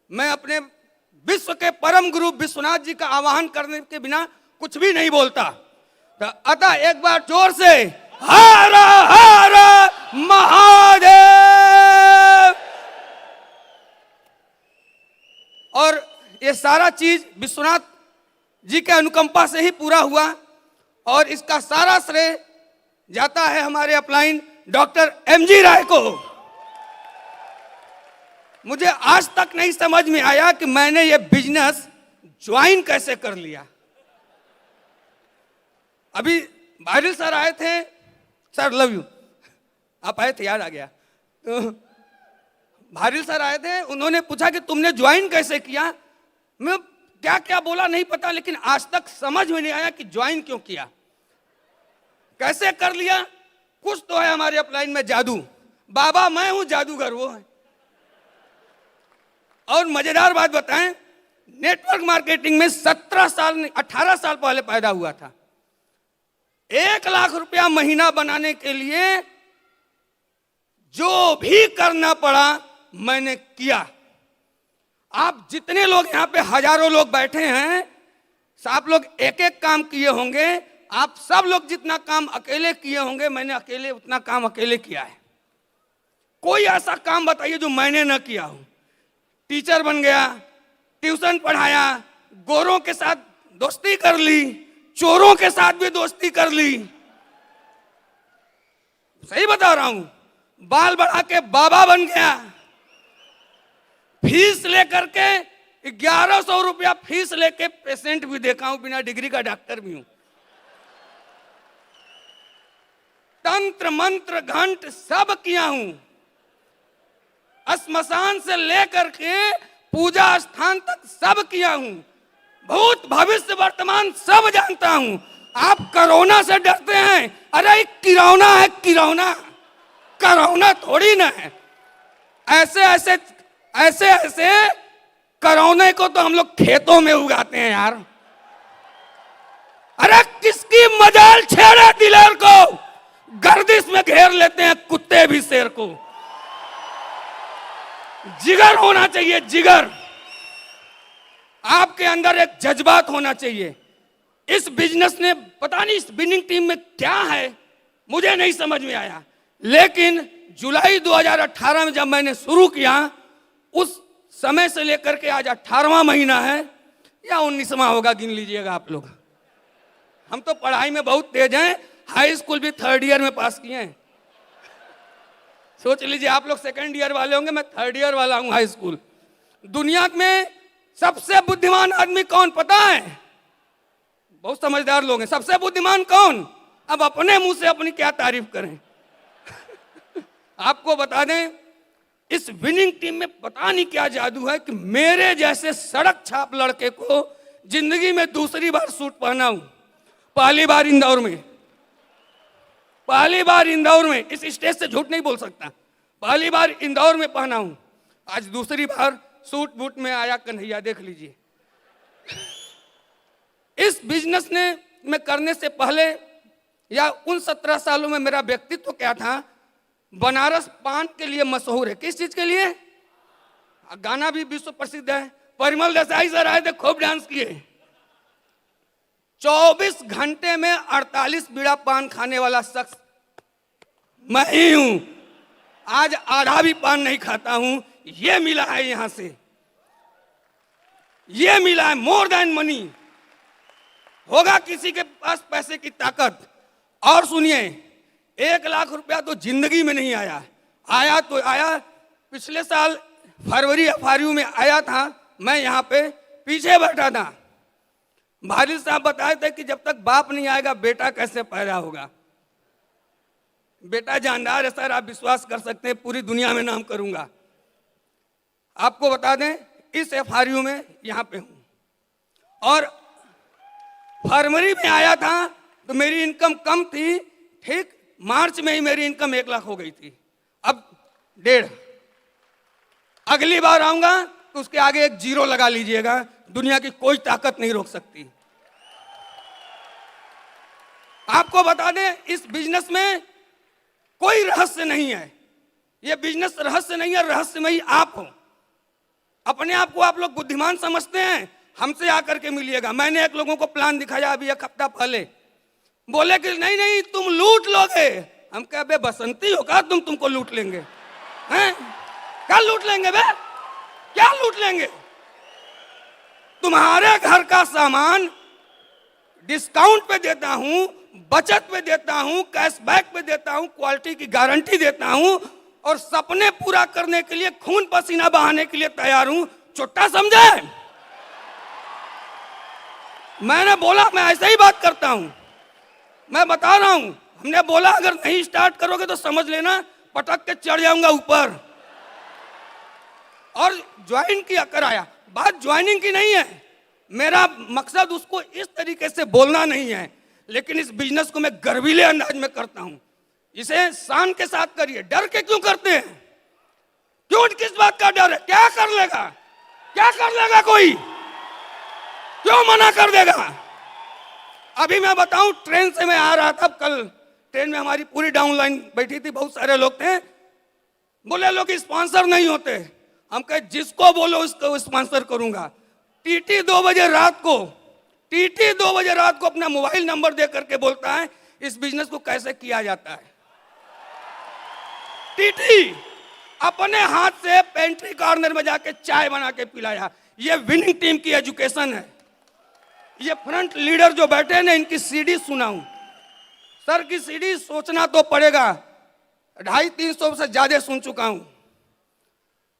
मैं अपने विश्व के परम गुरु विश्वनाथ जी का आवाहन करने के बिना कुछ भी नहीं बोलता। तो अतः एक बार जोर से हर हर महादेव। और ये सारा चीज विश्वनाथ जी के अनुकंपा से ही पूरा हुआ और इसका सारा श्रेय जाता है हमारे अपलाइन डॉक्टर एमजी राय को। मुझे आज तक नहीं समझ में आया कि मैंने ये बिजनेस ज्वाइन कैसे कर लिया। अभी भारिल सर आए थे, सर लव यू, आप आए थे, याद आ गया। तो भारिल सर आए थे, उन्होंने पूछा कि तुमने ज्वाइन कैसे किया। मैं क्या क्या बोला नहीं पता, लेकिन आज तक समझ में नहीं आया कि ज्वाइन क्यों किया, कैसे कर लिया। कुछ तो है हमारे अपलाइन में जादू। बाबा मैं हूं, जादूगर वो है। और मजेदार बात बताएं, नेटवर्क मार्केटिंग में 17 साल 18 साल पहले पैदा हुआ था। 1 लाख रुपया महीना बनाने के लिए जो भी करना पड़ा मैंने किया। आप जितने लोग यहाँ पे हजारों लोग बैठे हैं, आप लोग एक एक काम किए होंगे। आप सब लोग जितना काम अकेले किए होंगे, मैंने अकेले उतना काम अकेले किया है। कोई ऐसा काम बताइए जो मैंने न किया हो। टीचर बन गया, ट्यूशन पढ़ाया, गोरों के साथ दोस्ती कर ली, चोरों के साथ भी दोस्ती कर ली। सही बता रहा हूं। बाल बढ़ा के बाबा बन गया। फीस लेकर के 1100 रुपया फीस लेके पेशेंट भी देखा हूं, बिना डिग्री का डॉक्टर भी हूं। तंत्र मंत्र घंट सब किया हूं। श्मशान से लेकर के पूजा स्थान तक सब किया हूं। भूत भविष्य वर्तमान सब जानता हूं। आप कोरोना से डरते हैं, अरे किरौना है, किरौना, कोरोना थोड़ी ना है। ऐसे ऐसे ऐसे ऐसे कोरोना को तो हम लोग खेतों में उगाते हैं यार। अरे किसकी मजाल छेड़े दिलेर को, गर्दिश में घेर लेते हैं कुत्ते भी शेर को। जिगर होना चाहिए, जिगर। आपके अंदर एक जज्बात होना चाहिए। इस बिजनेस ने पता नहीं, इस विनिंग टीम में क्या है मुझे नहीं समझ में आया। लेकिन जुलाई 2018 में जब मैंने शुरू किया, उस समय से लेकर के आज 18वां महीना है या 19वां होगा, गिन लीजिएगा आप लोग। हम तो पढ़ाई में बहुत तेज हैं, हाई स्कूल भी 3rd ईयर में पास किए हैं। सोच लीजिए, आप लोग 2nd ईयर वाले होंगे, मैं 3rd ईयर वाला हूं हाई स्कूल। दुनिया में सबसे बुद्धिमान आदमी कौन पता है? बहुत समझदार लोग हैं। सबसे बुद्धिमान कौन? अब अपने मुंह से अपनी क्या तारीफ करें। आपको बता दें, इस विनिंग टीम में पता नहीं क्या जादू है कि मेरे जैसे सड़क छाप लड़के को जिंदगी में दूसरी बार सूट पहना हूं। पहली बार इंदौर में, पहली बार इंदौर में, इस स्टेज से झूठ नहीं बोल सकता, पहली बार इंदौर में पहना हूं। आज दूसरी बार सूट बूट में आया कन्हैया, देख लीजिए। इस बिजनेस में करने से पहले या उन 17 सालों में मेरा व्यक्तित्व क्या था? बनारस पान के लिए मशहूर है। किस चीज के लिए? गाना भी विश्व प्रसिद्ध है। परिमल देसाई सर आए थे, खूब डांस किए। 24 घंटे में 48 बीड़ा पान खाने वाला शख्स मैं ही हूं। आज आधा भी पान नहीं खाता हूं। ये मिला है यहां से, ये मिला है। More than money. होगा किसी के पास पैसे की ताकत। और सुनिए, 1 लाख रुपया तो जिंदगी में नहीं आया। आया तो आया, पिछले साल फरवरी FRU में आया था। मैं यहाँ पे पीछे बैठा था। भारिल साहब बताए थे कि जब तक बाप नहीं आएगा बेटा कैसे पैदा होगा। बेटा जानदार है सर, आप विश्वास कर सकते हैं, पूरी दुनिया में नाम करूंगा। आपको बता दें, इस FRU में यहाँ पे हूं। और फरवरी में आया था तो मेरी इनकम कम थी। ठीक मार्च में ही मेरी इनकम 1 लाख हो गई थी। अब 1.5। अगली बार आऊंगा तो उसके आगे एक 0 लगा लीजिएगा। दुनिया की कोई ताकत नहीं रोक सकती। आपको बता दें, इस बिजनेस में कोई रहस्य नहीं है। यह बिजनेस रहस्य नहीं है, रहस्यमयी आप हो। अपने आप को आप लोग बुद्धिमान समझते हैं, हमसे आकर के मिलिएगा। मैंने एक लोगों को प्लान दिखाया अभी एक हफ्ता पहले, बोले कि नहीं नहीं तुम लूट लोगे। हम कहे बे बसंती हो का तुमको लूट लेंगे हैं? क्या लूट लेंगे बे, क्या लूट लेंगे? तुम्हारे घर का सामान डिस्काउंट पे देता हूं, बचत पे देता हूं, कैशबैक पे देता हूं, क्वालिटी की गारंटी देता हूं, और सपने पूरा करने के लिए खून पसीना बहाने के लिए तैयार हूं। छोटा समझे? मैंने बोला मैं ऐसे ही बात करता हूं, मैं बता रहा हूं। हमने बोला अगर नहीं स्टार्ट करोगे तो समझ लेना पटक के चढ़ जाऊंगा ऊपर। और ज्वाइन किया कराया, बात ज्वाइनिंग की नहीं है, मेरा मकसद उसको इस तरीके से बोलना नहीं है, लेकिन इस बिजनेस को मैं गर्वीले अंदाज में करता हूं। इसे शान के साथ करिए। डर के क्यों करते हैं? क्यों, किस बात का डर है? क्या कर लेगा, क्या कर लेगा कोई? क्यों मना कर देगा? अभी मैं बताऊं, ट्रेन से मैं आ रहा था कल, ट्रेन में हमारी पूरी डाउन लाइन बैठी थी, बहुत सारे लोग थे। बोले लोग स्पॉन्सर नहीं होते। हम कहे जिसको बोलो उसको स्पॉन्सर करूंगा। टीटी 2 बजे रात को, टीटी 2 बजे रात को अपना मोबाइल नंबर दे करके बोलता है इस बिजनेस को कैसे किया जाता है। टीटी अपने हाथ से पेंट्री कॉर्नर में जाके चाय बना के पिलाया। ये विनिंग टीम की एजुकेशन है। ये फ्रंट लीडर जो बैठे हैं ना, इनकी सीडी सुनाऊं। सर की सीडी सोचना तो पड़ेगा, 250-300 से ज्यादा सुन चुका हूं।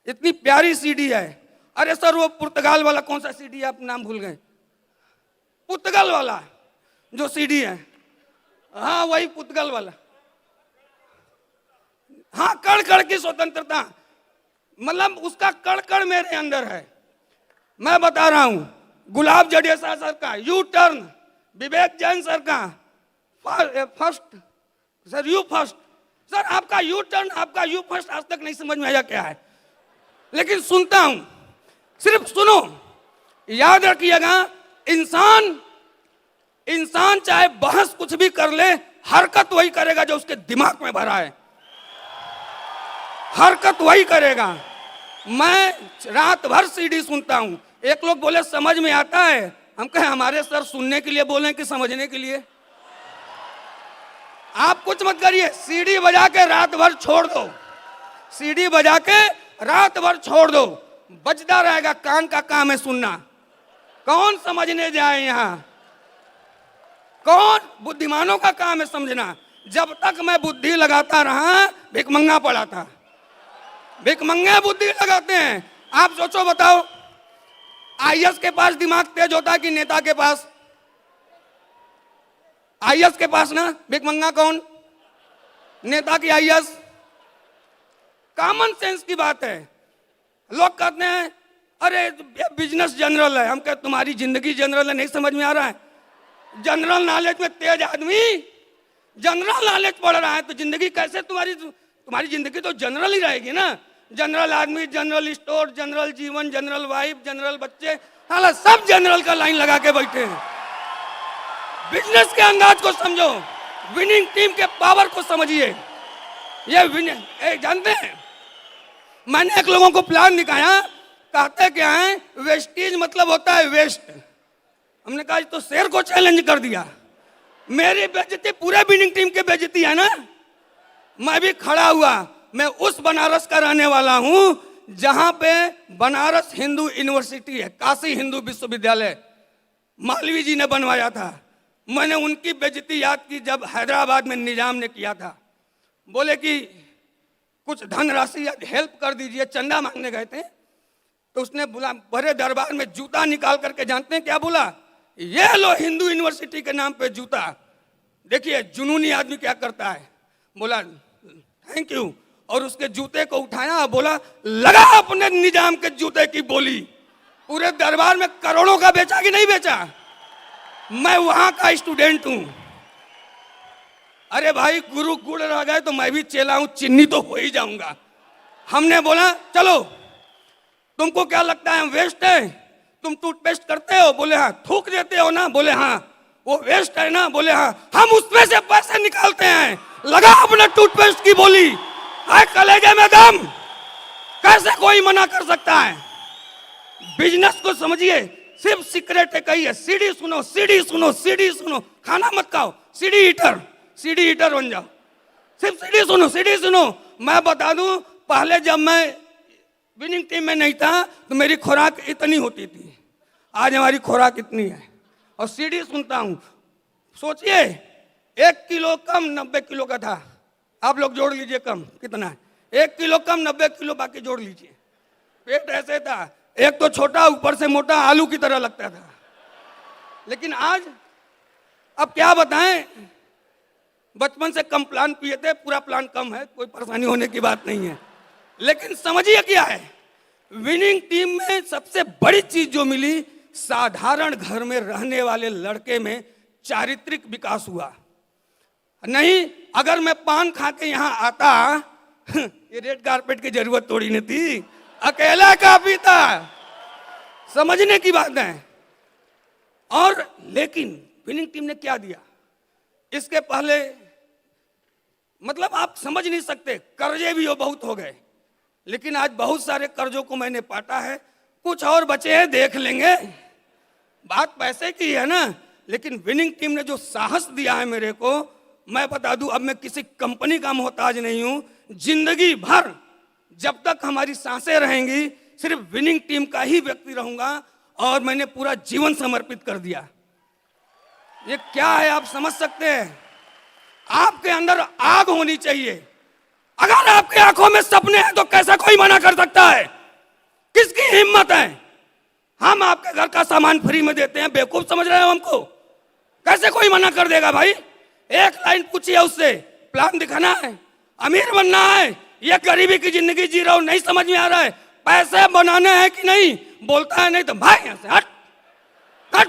इतनी प्यारी सीडी है। अरे सर वो पुर्तगाल वाला कौन सा सीडी है, आप नाम भूल गए? पुर्तगाल वाला जो सीडी है, हाँ वही पुर्तगाल वाला। हाँ, कण कण की स्वतंत्रता, मतलब उसका कण कण मेरे अंदर है। मैं बता रहा हूं, गुलाब जडेजा सर का U turn, Vivek Jain sir का first, sir you first. Sir आपका यू टर्न, आपका यू फर्स्ट आज तक नहीं समझ में आया क्या है, लेकिन सुनता हूं। सिर्फ सुनो, याद रखिएगा, इंसान चाहे बहस कुछ भी कर ले, हरकत वही करेगा जो उसके दिमाग में भरा है, हरकत वही करेगा। मैं रात भर सीडी सुनता हूं। एक लोग बोले समझ में आता है, हम कहे हमारे सर सुनने के लिए बोले कि समझने के लिए? आप कुछ मत करिए, सीडी बजा के रात भर छोड़ दो, सीडी बजा के रात भर छोड़ दो, बजता रहेगा। कान का काम है सुनना। कौन समझने जाए यहां? कौन? बुद्धिमानों का काम है समझना। जब तक मैं बुद्धि लगाता रहा, भिखमंगा पड़ा था। भिखमंगे बुद्धि लगाते हैं। आप सोचो, बताओ, आईएएस के पास दिमाग तेज होता है कि नेता के पास? आईएएस के पास ना। भिखमंगा कौन? नेता की आईएएस। कॉमन सेंस की बात है। लोग कहते हैं अरे बिजनेस जनरल है। हम कहते तुम्हारी जिंदगी जनरल है, नहीं समझ में आ रहा है? जनरल नॉलेज में तेज आदमी जनरल नॉलेज पढ़ रहा है तो जिंदगी कैसे तुम्हारी जिंदगी तो जनरल ही रहेगी ना। जनरल आदमी, जनरल स्टोर, जनरल जीवन, जनरल वाइफ, जनरल बच्चे, साला सब जनरल का लाइन लगा के बैठे हैं। बिजनेस के अंदाज को समझो, विनिंग टीम के पावर को समझिए। ये जानते हैं, मैंने एक लोगों को प्लान दिखाया, कहते क्या है, वेस्टीज मतलब होता है वेस्ट। हमने कहा तो शेर को चैलेंज कर दिया। मेरी बेइज्जती पूरे विनिंग टीम की बेइज्जती है ना। मैं भी खड़ा हुआ। मैं उस बनारस का रहने वाला हूं जहां पे बनारस हिंदू यूनिवर्सिटी है, काशी हिंदू विश्वविद्यालय मालवीय जी ने बनवाया था। मैंने उनकी बेइज्जती याद की जब हैदराबाद में निजाम ने किया था। बोले कि कुछ धनराशि हेल्प कर दीजिए, चंदा मांगने गए थे। तो उसने बोला, बड़े दरबार में जूता निकाल करके, जानते हैं क्या बोला? ये लो हिंदू यूनिवर्सिटी के नाम पे जूता। देखिए जुनूनी आदमी क्या करता है। बोला थैंक यू, और उसके जूते को उठाया, बोला लगा अपने निजाम के जूते की बोली। पूरे दरबार में करोड़ों का बेचा कि नहीं बेचा? मैं वहां का स्टूडेंट हूं। अरे भाई, गुरु गुड़ रह गए तो मैं भी चेला हूं, चिन्नी तो हो ही जाऊंगा। हमने बोला चलो, तुमको क्या लगता है हम वेस्ट है? तुम टूथपेस्ट करते हो? बोले हाँ। थूक देते हो ना? बोले हाँ। वो वेस्ट है ना? बोले हाँ। हम उसमें से पैसे निकालते हैं। लगा अपने टूथपेस्ट की बोली। हाय कलेजे में दम, कैसे कोई मना कर सकता है? बिजनेस को समझिए, सिर्फ सीक्रेट एक ही है, सीडी सुनो, सीडी सुनो, सीडी सुनो, खाना मत खाओ, सीडी ईटर बन जाओ, सिर्फ सीडी सुनो, सीडी सुनो। मैं बता दूं, पहले जब मैं विनिंग टीम में नहीं था तो मेरी खुराक इतनी होती थी, आज हमारी खुराक इतनी है और सीडी सुनता हूं। सोचिए 1 किलो कम 90 किलो का था, आप लोग जोड़ लीजिए कम कितना है, 1 किलो कम 90 किलो, बाकी जोड़ लीजिए। पेट ऐसे था, एक तो छोटा ऊपर से मोटा, आलू की तरह लगता था। लेकिन आज अब क्या बताएं, बचपन से कम प्लान पिए थे, पूरा प्लान कम है, कोई परेशानी होने की बात नहीं है। लेकिन समझिए क्या है, विनिंग टीम में सबसे बड़ी चीज जो मिली, साधारण घर में रहने वाले लड़के में चारित्रिक विकास हुआ। नहीं, अगर मैं पान खा के यहाँ आता, ये रेड कारपेट की जरूरत थोड़ी नहीं थी, अकेला काफी था, समझने की बात है। और लेकिन विनिंग टीम ने क्या दिया, इसके पहले मतलब आप समझ नहीं सकते, कर्जे भी बहुत हो गए, लेकिन आज बहुत सारे कर्जों को मैंने पाटा है, कुछ और बचे हैं, देख लेंगे। बात पैसे की है ना, लेकिन विनिंग टीम ने जो साहस दिया है मेरे को, मैं बता दूं, अब मैं किसी कंपनी का मोहताज नहीं हूं। जिंदगी भर जब तक हमारी सांसें रहेंगी, सिर्फ विनिंग टीम का ही व्यक्ति रहूंगा और मैंने पूरा जीवन समर्पित कर दिया। ये क्या है आप समझ सकते हैं? आपके अंदर आग होनी चाहिए। अगर आपकी आंखों में सपने हैं तो कैसा कोई मना कर सकता है? किसकी हिम्मत है? हम आपके घर का सामान फ्री में देते हैं, बेवकूफ समझ रहे हो हमको? कैसे कोई मना कर देगा भाई? एक लाइन पूछिए उससे, प्लान दिखाना है, अमीर बनना है, ये गरीबी की जिंदगी जी रहा हूं, नहीं समझ में आ रहा है, पैसे बनाने हैं कि नहीं? बोलता है नहीं तो भाई यहां से हट हट,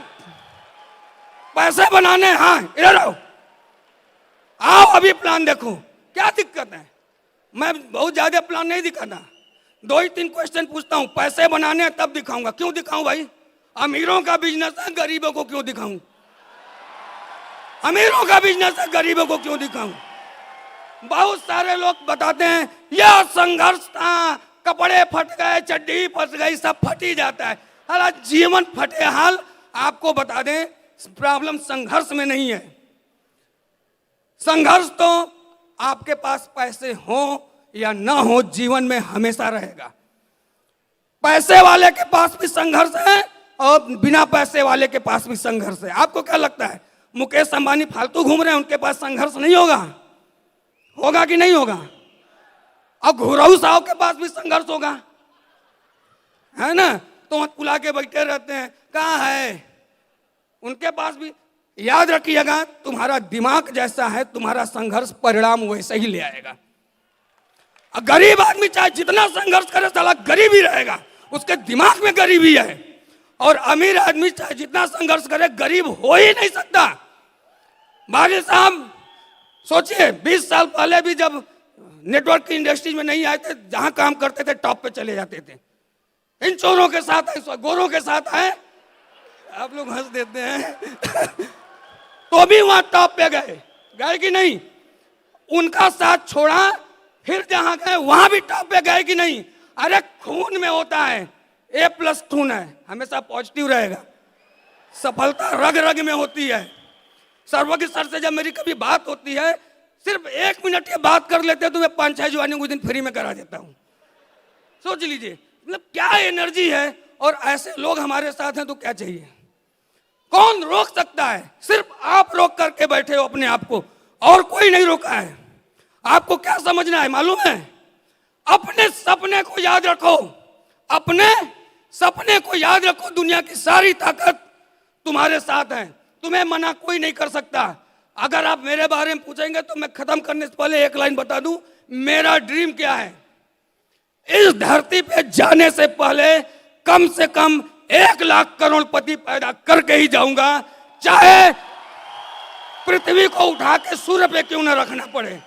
पैसे बनाने, हाँ इधर आओ, आओ अभी प्लान देखो। क्या दिक्कत है? मैं बहुत ज्यादा प्लान नहीं दिखाता, 2 ही 3 क्वेश्चन पूछता हूं, पैसे बनाने हैं तब दिखाऊंगा। क्यों दिखाऊं भाई? अमीरों का बिजनेस है, गरीबों को क्यों दिखाऊं? अमीरों का बिजनेस है, गरीबों को क्यों दिखाऊं? बहुत सारे लोग बताते हैं यह संघर्ष था, कपड़े फट गए, चड्डी फंस गई, सब फट ही जाता है। अरे जीवन फटे हाल। आपको बता दें, प्रॉब्लम संघर्ष में नहीं है। संघर्ष तो आपके पास पैसे हो या ना हो, जीवन में हमेशा रहेगा। पैसे वाले के पास भी संघर्ष है और बिना पैसे वाले के पास भी संघर्ष है। आपको क्या लगता है, मुकेश अंबानी फालतू घूम रहे हैं, उनके पास संघर्ष नहीं होगा? होगा कि नहीं होगा? अब घुराऊ साहब के पास भी संघर्ष होगा, है ना? तो मत पुला के बैठे रहते हैं, कहाँ है? उनके पास भी। याद रखिएगा, तुम्हारा दिमाग जैसा है, तुम्हारा संघर्ष परिणाम वैसे ही ले आएगा। गरीब आदमी चाहे जितना संघर्ष करे, साला गरीब ही रहेगा, उसके दिमाग में गरीबी है। और अमीर आदमी चाहे जितना संघर्ष करे, गरीब हो ही नहीं सकता। भाई साहब सोचिए, 20 साल पहले भी जब नेटवर्क की इंडस्ट्री में नहीं आए थे, जहां काम करते थे टॉप पे चले जाते थे। इन चोरों के साथ है, गोरों के साथ है, आप लोग हंस देते हैं तो भी वहां टॉप पे गए कि नहीं? उनका साथ छोड़ा, फिर जहां गए वहां भी टॉप पे गए कि नहीं? अरे खून में होता है, A+ खून है, हमेशा पॉजिटिव रहेगा। सफलता रग रग में होती है। सर्वज्ञ सर से जब मेरी कभी बात होती है, सिर्फ 1 मिनट ये बात कर लेते हैं तो मैं 5-6 ज्वाइनिंग उस दिन फ्री में करा देता हूं। सोच लीजिए, मतलब क्या एनर्जी है। और ऐसे लोग हमारे साथ हैं तो क्या चाहिए? कौन रोक सकता है? सिर्फ आप रोक करके बैठे हो अपने आप को, और कोई नहीं रोका है। आपको क्या समझना है मालूम है? अपने सपने को याद रखो, अपने सपने को याद रखो। दुनिया की सारी ताकत तुम्हारे साथ है, तुम्हें मना कोई नहीं कर सकता। अगर आप मेरे बारे में पूछेंगे तो मैं खत्म करने से पहले एक लाइन बता दूं, मेरा ड्रीम क्या है? इस धरती पे जाने से पहले कम से कम 1 लाख करोड़पति पैदा करके ही जाऊंगा, चाहे पृथ्वी को उठा के सूर्य पे क्यों न रखना पड़े।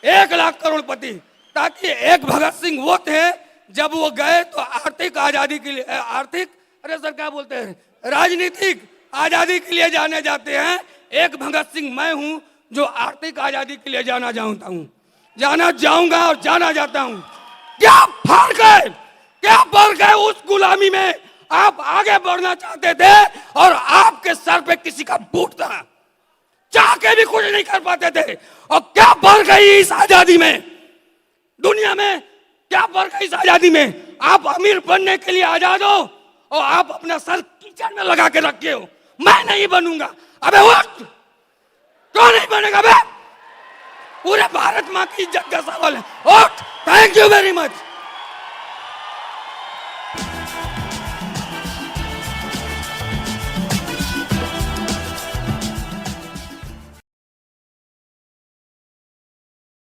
1 लाख करोड़पति, ताकि एक भगत सिंह वो थे, जब वो गए तो आर्थिक आजादी के लिए, आर्थिक, अरे सर क्या बोलते हैं, राजनीतिक आजादी के लिए जाने जाते हैं। एक भगत सिंह मैं हूं जो आर्थिक आजादी के लिए जाना जाऊंगा और जाना जाता हूं। क्या फर्क है, क्या फर्क है उस गुलामी में आप आगे बढ़ना चाहते थे और आपके सर पे किसी का बूट था, चाह के भी कुछ नहीं कर पाते थे। और क्या बढ़ गई इस आजादी में, दुनिया में क्या बढ़ गई इस आजादी में? आप अमीर बनने के लिए आजाद हो और आप अपना सर कीचड़ में लगा के रखे हो। मैं नहीं बनूंगा। अबे उठ, क्यों नहीं बनेगा बे? पूरे भारत माँ की इज्जत का सवाल है। उठ। Thank you very much.